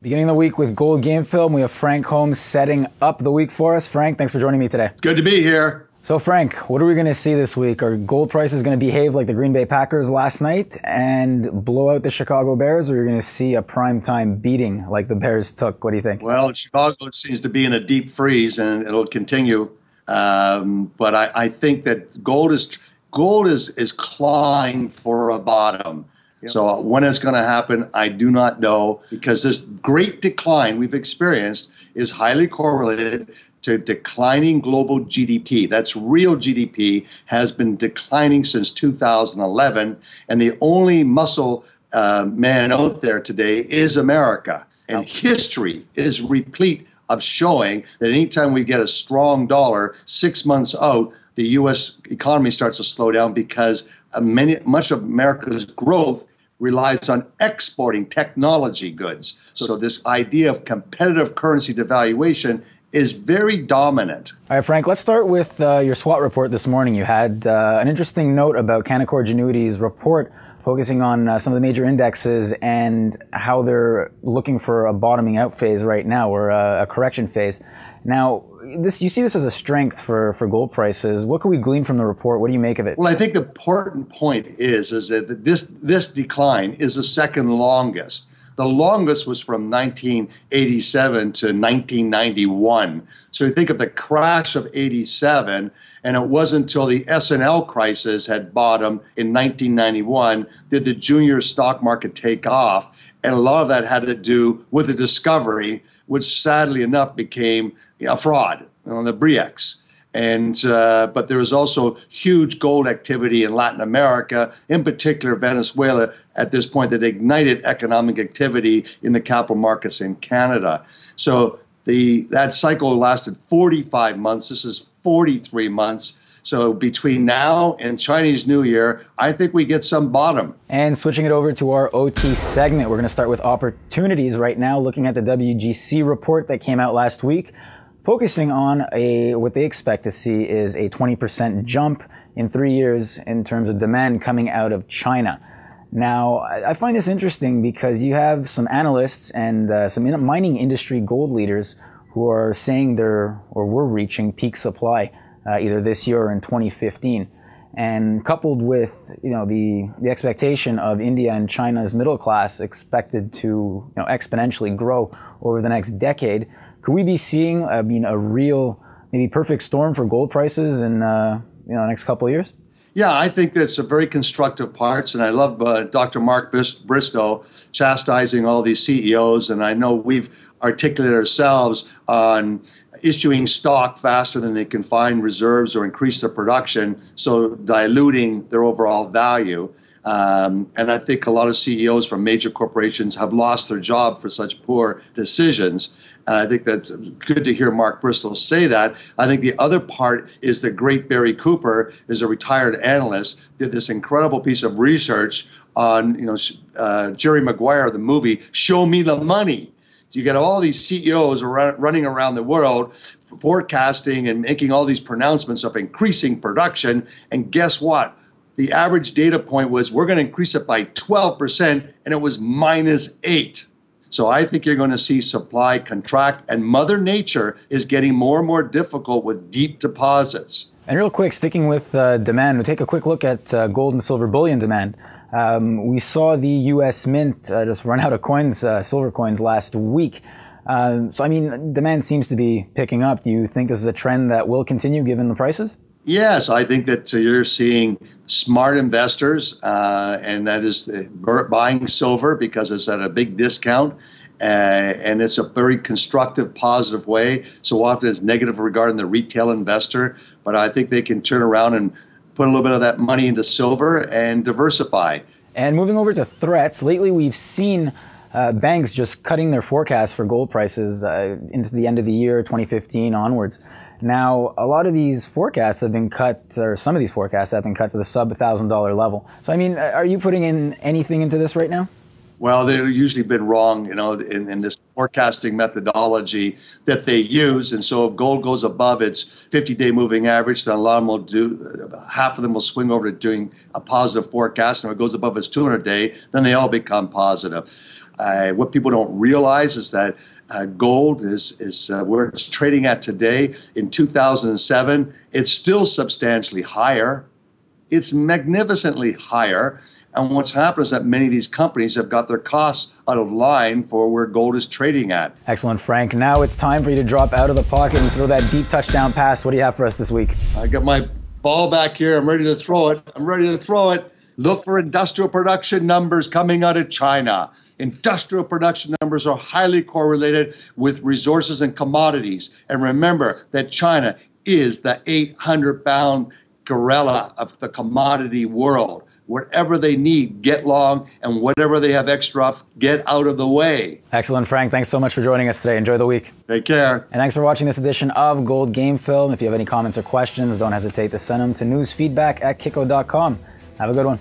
Beginning the week with Gold Game Film, we have Frank Holmes setting up the week for us. Frank, thanks for joining me today. Good to be here. So Frank, what are we going to see this week? Are gold prices going to behave like the Green Bay Packers last night and blow out the Chicago Bears, or are you going to see a primetime beating like the Bears took? What do you think? Well, Chicago seems to be in a deep freeze, and it'll continue. But I think that gold is clawing for a bottom. So when it's going to happen, I do not know, because this great decline we've experienced is highly correlated to declining global GDP. That's real GDP has been declining since 2011, and the only muscle man out there today is America. And history is replete of showing that anytime we get a strong dollar 6 months out, the U.S. economy starts to slow down, because much of America's growth relies on exporting technology goods. So this idea of competitive currency devaluation is very dominant. All right, Frank, let's start with your SWAT report this morning. You had an interesting note about Canaccord Genuity's report focusing on some of the major indexes and how they're looking for a bottoming out phase right now, or a correction phase. Now, you see this as a strength for gold prices. What can we glean from the report? What do you make of it? Well, I think the important point is that this decline is the second longest. The longest was from 1987 to 1991. So you think of the crash of 87, and it wasn't until the S&L crisis had bottomed in 1991 did the junior stock market take off. And a lot of that had to do with the discovery, which sadly enough became a fraud on the BRICS. But there was also huge gold activity in Latin America, in particular Venezuela, at this point, that ignited economic activity in the capital markets in Canada. So that cycle lasted 45 months. This is 43 months. So between now and Chinese New Year, I think we get some bottom. And switching it over to our OT segment, we're going to start with opportunities right now, looking at the WGC report that came out last week, focusing on what they expect to see is a 20% jump in 3 years in terms of demand coming out of China. Now, I find this interesting because you have some analysts and some mining industry gold leaders who are saying we're reaching peak supply either this year or in 2015. And coupled with the expectation of India and China's middle class expected to exponentially grow over the next decade, could we be seeing a real, maybe perfect storm for gold prices in the next couple of years? Yeah, I think that's a very constructive parts, and I love Dr. Mark Bristow chastising all these CEOs, and I know we've articulated ourselves on issuing stock faster than they can find reserves or increase their production, so diluting their overall value. And I think a lot of CEOs from major corporations have lost their job for such poor decisions. And I think that's good to hear Mark Bristow say that. I think the other part is the great Barry Cooper is a retired analyst, did this incredible piece of research on Jerry Maguire, the movie, Show Me the Money. You get all these CEOs running around the world forecasting and making all these pronouncements of increasing production. And guess what? The average data point was we're going to increase it by 12%, and it was -8. So I think you're going to see supply contract, and Mother Nature is getting more and more difficult with deep deposits. And real quick, sticking with demand, we'll take a quick look at gold and silver bullion demand. We saw the U.S. Mint just run out of coins, silver coins, last week. So, demand seems to be picking up. Do you think this is a trend that will continue given the prices? Yes, I think that you're seeing smart investors, and that is buying silver because it's at a big discount, and it's a very constructive, positive way. So often it's negative regarding the retail investor, but I think they can turn around and put a little bit of that money into silver and diversify. And moving over to threats, lately we've seen banks just cutting their forecasts for gold prices into the end of the year, 2015 onwards. Now, a lot of these forecasts have been cut, or some of these forecasts have been cut to the sub $1,000 level. So, are you putting in anything into this right now? Well, they've usually been wrong, in this forecasting methodology that they use. And so if gold goes above its 50-day moving average, then a lot of them will half of them will swing over to doing a positive forecast. And if it goes above its 200-day, then they all become positive. What people don't realize is that gold is where it's trading at today. In 2007, it's still substantially higher. It's magnificently higher. And what's happened is that many of these companies have got their costs out of line for where gold is trading at. Excellent, Frank. Now it's time for you to drop out of the pocket and throw that deep touchdown pass. What do you have for us this week? I got my ball back here. I'm ready to throw it. Look for industrial production numbers coming out of China. Industrial production numbers are highly correlated with resources and commodities. And remember that China is the 800-pound gorilla of the commodity world. Wherever they need, get long, and whatever they have extra, get out of the way. Excellent, Frank. Thanks so much for joining us today. Enjoy the week. Take care. And thanks for watching this edition of Gold Game Film. If you have any comments or questions, don't hesitate to send them to newsfeedback@kiko.com. Have a good one.